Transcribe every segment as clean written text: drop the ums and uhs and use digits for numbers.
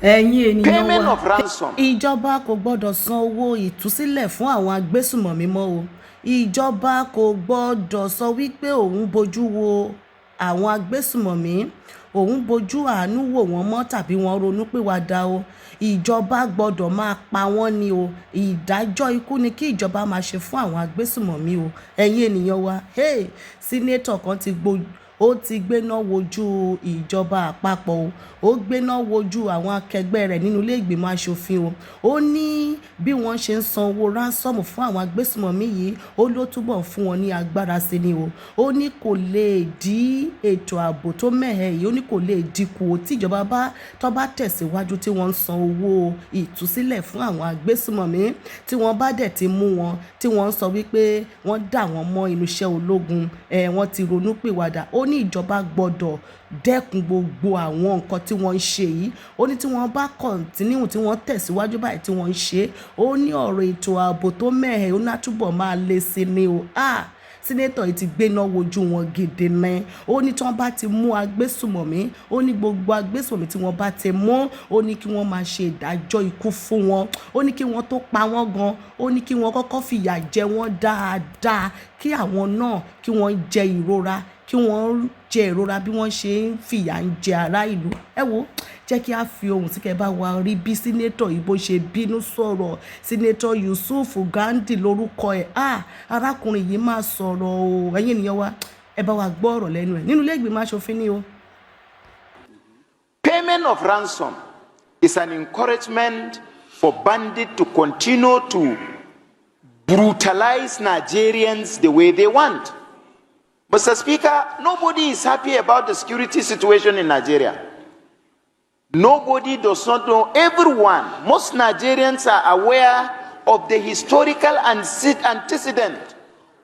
Payment of ransom. Ìjọba kò gbọ́dọ̀ san owó ìtúsílẹ̀ fún àwọn agbésùmọ̀mí mọ́ o. Ìjọba kò gbọ́dọ̀ sọ wípé òun bojú wo àwọn agbésùmọ̀mí, òun bojú àánú wò wọ́n mọ́ tàbí wọ́n ronú pìwàdà o. Ìjọba gbọ́dọ̀ máa pa wọ́n ni o. Ìdájọ́ ikú ni kí ìjọba máa ṣe fún àwọn agbésùmọ̀mí o. Ẹ̀yin ènìyàn wa, sínétọ̀ kan ó ti gbéná wojú ìjọba àpapọ̀ o. Ó gbéná wojú àwọn akẹgbẹ́ rẹ̀ nínú ilé ìgbìmọ̀ aṣòfin o. Ó ní bí wọ́n ṣe ń san owó ránsọ́ọ̀mù fún àwọn agbésùmọ̀mí yìí, ó ló túbọ̀ fún wọn ní agbára sí ni o. Ó ní kò lè dí ètò ààbò tó mẹ́hẹ̀ yìí, ó ní kò lè dínkù o tí ìjọba tó bá tẹ̀síwájú tí wọ́n ń san owó ìtúsílẹ̀ fún àwọn agbésùmọ̀mí, tí wọ́n bá dẹ̀ ti mú wọn, tí wọ́n ń sọ wípé wọ́n dà wọ́n mọ́ inú iṣẹ́ ológun, wọ́n ti ronú pìwàdà. Ó ní ìjọba gbọ́dọ̀ dẹ́kun gbogbo àwọn nǹkan tí wọ́n ń ṣe yìí. Ó ní tí wọ́n bá kọ̀ntínú, tí wọ́n tẹ̀síwájú báyìí tí wọ́n ń ṣe, ó ní ọ̀rọ̀ ètò ààbò tó mẹ́hẹ̀, ó náà túbọ̀ máa le sí ni o. Sínétọ̀ yìí ti gbéná wojú wọn gidi ní. Ó ní tí wọ́n bá ti mú agbésùmọ̀mí, ó ní gbogbo agbésùmọ̀mí tí wọ́n bá ti mú, ó ní kí wọ́n máa ṣe ìdájọ́ ikú fún wọn. Ó ní kí wọ́n tó pa wọ́n gan, ó ní kí wọ́n kọ́kọ́ fìyà jẹ wọ́n dáadáa, kí àwọn náà kí wọ́n jẹ ìrora, kí wọ́n jẹ ìrora bí wọ́n ṣe ń fìyà ń jẹ ará ìlú. Ẹ wo, jẹ́ kí a fi ohùn tí kẹ́ bá wa rí bí sínétọ̀ yìí bó ṣe bínú sọ̀rọ̀. Sínétọ̀ Yusuf Gandhi lórúkọ ẹ̀. Arákùnrin yìí máa sọ̀rọ̀ o. Ẹ̀yin ènìyàn wa, ẹ bá wa gbọ́ ọ̀rọ̀ lẹ́nu ẹ̀ nínú ilé ìgbìmọ̀ aṣòfin ni o. Payment of ransom is an encouragement for bandits to continue to brutalize Nigerians the way they want. Mr. Speaker, nobody is happy about the security situation in Nigeria. Nobody does not know. Everyone, most Nigerians are aware of the historical antecedent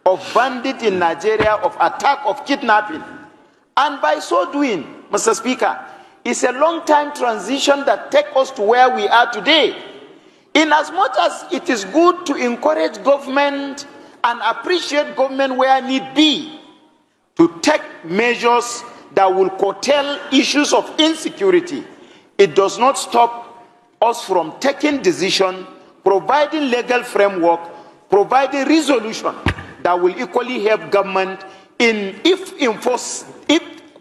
of bandits in Nigeria, of attack, of kidnapping. And by so doing, Mr. Speaker, it's a long-time transition that takes us to where we are today. In as much as it is good to encourage government and appreciate government where need be, to take measures that will curtail issues of insecurity, it does not stop us from taking decisions, providing legal framework, providing resolution that will equally help government if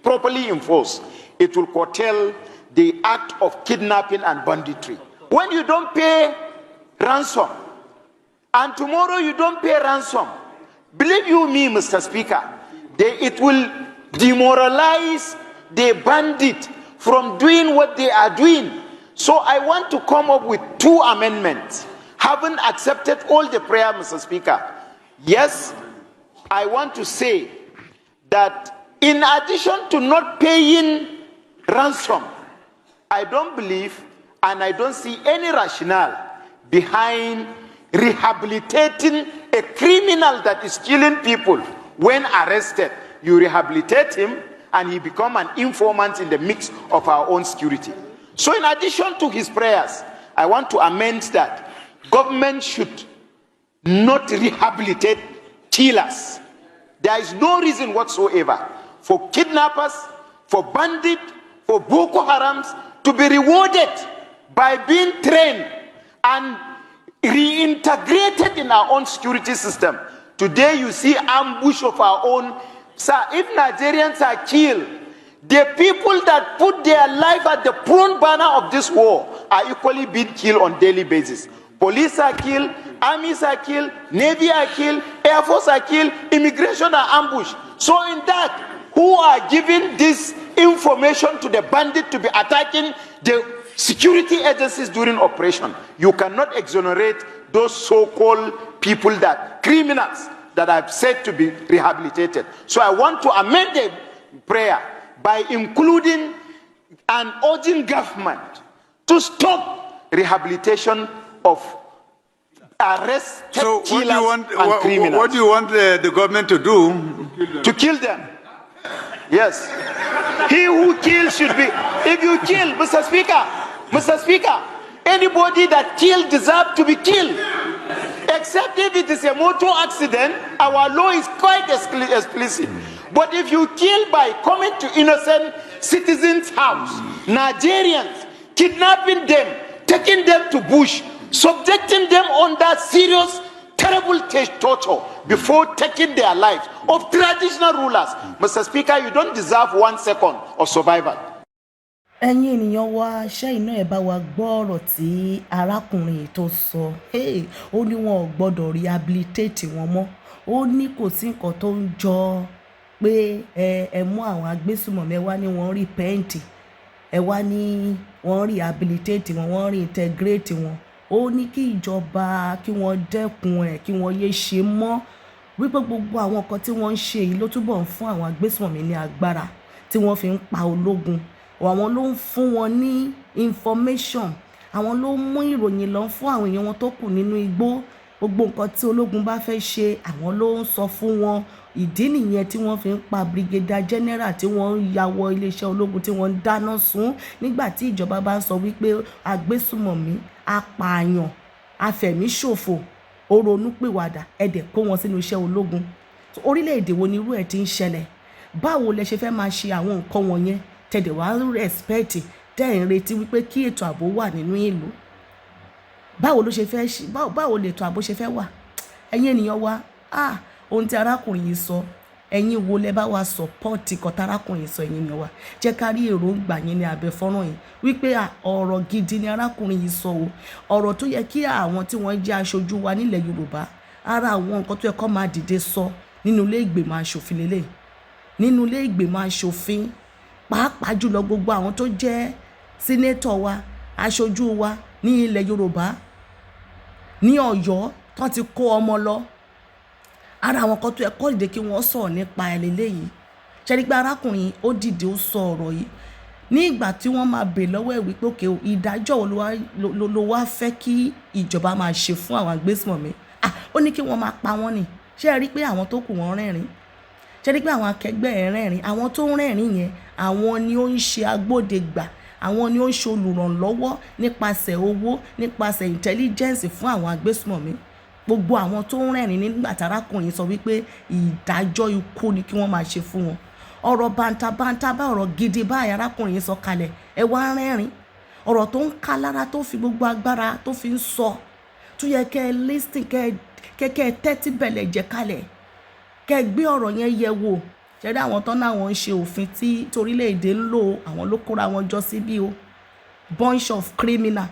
properly enforced, it will curtail the act of kidnapping and banditry. When you don't pay ransom, and tomorrow you don't pay ransom, believe you me, Mr. Speaker, it will demoralize the bandit from doing what they are doing. So I want to come up with 2 amendments. Having accepted all the prayer, Mr. Speaker, yes, I want to say that in addition to not paying ransom, I don't believe and I don't see any rationale behind rehabilitating a criminal that is killing people. When arrested, you rehabilitate him and he becomes an informant in the mix of our own security. So in addition to his prayers, I want to amend that government should not rehabilitate killers. There is no reason whatsoever for kidnappers, for bandits, for Boko Harams to be rewarded by being trained and reintegrated in our own security system. Today you see ambush of our own. Sir, if Nigerians are killed, the people that put their life at the front banner of this war are equally being killed on a daily basis. Police are killed, armies are killed, Navy are killed, Air Force are killed, immigration are ambushed. So in that, who are giving this information to the bandit to be attacking the security agencies during operation? You cannot exonerate those so-called people, that criminals that I've said to be rehabilitated. So I want to amend the prayer by including and urging government to stop rehabilitation of arrested killers and criminals. What do you want the government to do? To kill them. Yes. He who kills should be. If you kill, Mr. Speaker, anybody that kills deserves to be killed. Except if it is a motor accident, our law is quite explicit. But if you kill by coming to innocent citizens' house, Nigerians, kidnapping them, taking them to bush, subjecting them under serious, terrible torture before taking their lives of traditional rulers. Mr. Speaker, you don't deserve 1 second of survival. ẹ̀yin ènìyàn wa ṣé iná ẹ̀ bá wa gbọ́ ọ̀rọ̀ tí arákùnrin tó sọ ó ní wọn ò gbọ́dọ̀ rehabilitate wọn mọ́ ó ní kò sí nǹkan tó ń jọ pé ẹ mú àwọn agbésùmọ̀mí ẹ wá ní wọ́n repent ẹ wá ní wọ́n rehabilitate wọn wọ́n reintegrate wọn ó ní kí ìjọba kí wọ́n dẹ́kun ẹ̀ kí wọ́n yé ṣe mọ́ wípé gbogbo àwọn nǹkan tí wọ́n ń ṣe yìí ló túbọ̀ ń fún àwọn agbésùmọ̀mí ní agbára tí wọ́n fi ń pa ológun àwọn ló ń fún wọn ní information àwọn ló ń mú ìròyìn lọ fún àwọn èèyàn wọn tó kù nínú igbó gbogbo nǹkan tí ológun bá fẹ́ ṣe àwọn ló ń sọ fún wọn ìdí nìyẹn tí wọ́n fi ń pa brigadier general tí wọ́n ń ya wọ iléeṣẹ́ ológun tí wọ́n ń dáná sun nígbà tí ìjọba bá ń sọ wípé agbésùmọ̀mí apààyàn afẹ̀míṣòfò ó ronúpìwàdà ẹ̀dẹ̀ kó wọn sínú iṣẹ́ ológun orílẹ̀-èdè wo ni irú ẹ̀ ti ń ṣẹlẹ̀ báwo lẹ ṣe fẹ́ máa ṣe àwọn nǹkan wọ̀nyẹn tẹ̀dẹ̀ wá respect tẹ̀ ń retí wípé kí ètò ààbò wà nínú ìlú báwo ló ṣe fẹ́ ṣe báwo lè ètò ààbò ṣe fẹ́ wà ẹ̀yin ènìyàn wa ohun tí arákùnrin yìí sọ ẹ̀yin wo lẹ bá wa support kọta arákùnrin yìí sọ ẹ̀yin ènìyàn wa jẹ́ ká rí èròǹgbà yín ní abẹ́ fọ́nrán yìí wípé ọ̀rọ̀ gidi ni arákùnrin yìí sọ o ọ̀rọ̀ tó yẹ kí àwọn tí wọ́n jẹ́ aṣojú wa nílẹ̀ Yorùbá ara àwọn nǹkan tó yẹ kó máa dìde sọ nínú ilé ìgbìmọ̀ aṣòfin lélẹ̀ nínú ilé ìgbìmọ̀ aṣòfin pàápàá jùlọ gbogbo àwọn tó jẹ́ sínétọ̀ wa aṣojú wa ní ilẹ̀ Yorùbá ní Ọ̀yọ́ tó ti kó ọmọ lọ ara àwọn kan tó yẹ kó dìde kí wọ́n sọ̀rọ̀ nípa ẹ̀lẹ́lẹ́ yìí ṣẹ́ni pé arákùnrin ó dìde ó sọ ọ̀rọ̀ yìí ní ìgbà tí wọ́n máa bè lọ́wọ́ ẹ̀ wípé òkè ìdájọ́ ló wá fẹ́ kí ìjọba máa ṣe fún àwọn agbésùmọ̀mí ó ní kí wọ́n máa pa wọ́n ni ṣé ẹ rí pé àwọn tó kù wọ́n rẹ́rìn ṣé ẹ rí pé àwọn akẹgbẹ́ ẹ̀ rẹ́rìn àwọn tó ń rẹ́rìn yẹn àwọn ni ó ń ṣe agbódegbà àwọn ni ó ń ṣe olùrànlọ́wọ́ nípasẹ̀ owó nípasẹ̀ intelligence fún àwọn agbésùmọ̀mí gbogbo àwọn tó ń rẹ́rìn nígbà tí arákùnrin sọ wípé ìdájọ́ ikú ni kí wọ́n máa ṣe fún wọn ọ̀rọ̀ bàǹtàbàǹtà bá ọ̀rọ̀ gidi báyìí arákùnrin sọ kalẹ̀ ẹ wá rẹ́rìn ọ̀rọ̀ tó ń ká lára tó fi gbogbo agbára tó fi ń sọ tó yẹ kẹ́ ẹ listen kẹ́ ẹ tẹ́tí bẹ̀lẹ̀ jẹ́ kalẹ̀ kẹ́ ẹ gbé ọ̀rọ̀ yẹn yẹ̀ wò ṣẹ́rí àwọn tán náà wọ́n ń ṣe òfin tí torílẹ̀-èdè ń lò àwọn ló kóra wọn jọ síbí o bunch of criminal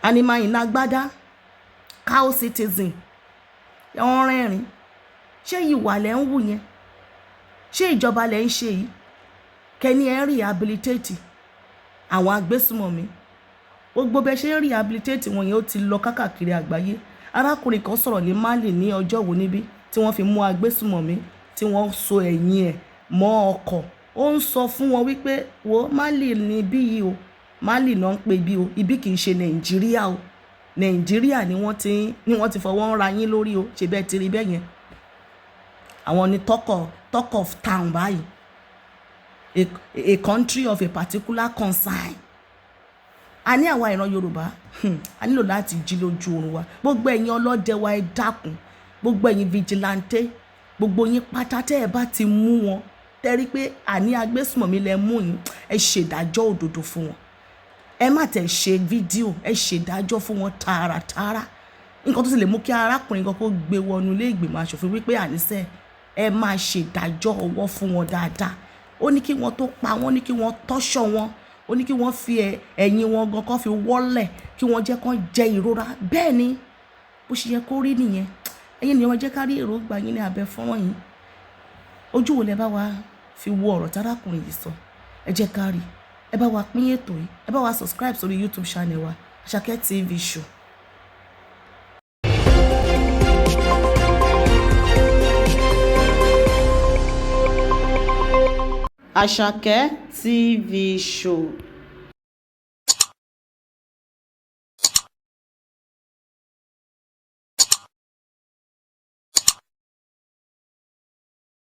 animal ìnagbádá cow citizen wọ́n rẹ́rìn ṣé ìwà lẹ́ ń wù yẹn ṣé ìjọba lẹ́ ń ṣe yìí kẹ́ni ẹ̀ ń rehabilitate àwọn agbésùmọ̀mí gbogbo bẹ́ẹ̀ ṣe ń rehabilitate wọn yẹn ó ti lọ kákàkiri àgbáyé arákùnrin kan sọ̀rọ̀ ní Mali ní ọjọ́ wo níbí tí wọ́n fi mú agbésùmọ̀mí tí wọ́n so ẹ̀yìn ẹ̀ mọ́ ọkọ̀ ó ń sọ fún wọn wípé wo Mali ní bí yìí o Mali náà ń pè bí o ibi kì í ṣe Nàìjíríà o Nàìjíríà ni wọ́n ti fọwọ́ ń ra yín lórí o ṣe bẹ́ẹ̀ ti rí bẹ́ẹ̀ yẹn àwọn ni talk of town báyìí a country of a particular concern a ní àwa ìran Yorùbá a nílò láti jí lójú oorun wa gbogbo ẹ̀yin ọlọ́dẹ wa ẹ dákun gbogbo ẹ̀yin vigilante gbogbo yín pátá tẹ́ ẹ bá ti mú wọn tẹ́ rí pé àní agbésùmọ̀mí lẹ mú yín ẹ ṣèdájọ́ òdodo fún wọn ẹ má tẹ̀ ṣe fídíò ẹ ṣèdájọ́ fún wọn tààràtààrà nǹkan tó sì lè mú kí arákùnrin kan kó gbé wọnú ilé ìgbìmọ̀ aṣòfin wípé àníṣe ẹ máa ṣèdájọ́ ọwọ́ fún wọn dáadáa ó ní kí wọ́n tó pa wọ́n ní kí wọ́n tọ́ṣọ̀ wọn ó ní kí wọ́n fi ẹ̀yìn wọn gan kan fi wọ́lẹ̀ kí wọ́n jẹ́ kán jẹ ìrora bẹ́ẹ̀ ni bó ṣe yẹ kó rí nìyẹn ẹ̀yin ni wọ́n jẹ́ ká rí èròǹgbà yín ní abẹ́ fọ́nrán yìí ojú wo lẹ bá wa fi wo ọ̀rọ̀ tárákùnrin yìí sọ ẹ jẹ́ ká rí ẹ bá wa pín ètò yìí ẹ bá wa subscribe sórí YouTube channel wa Àṣàkẹ́ TV show. Àṣàkẹ́ TV show.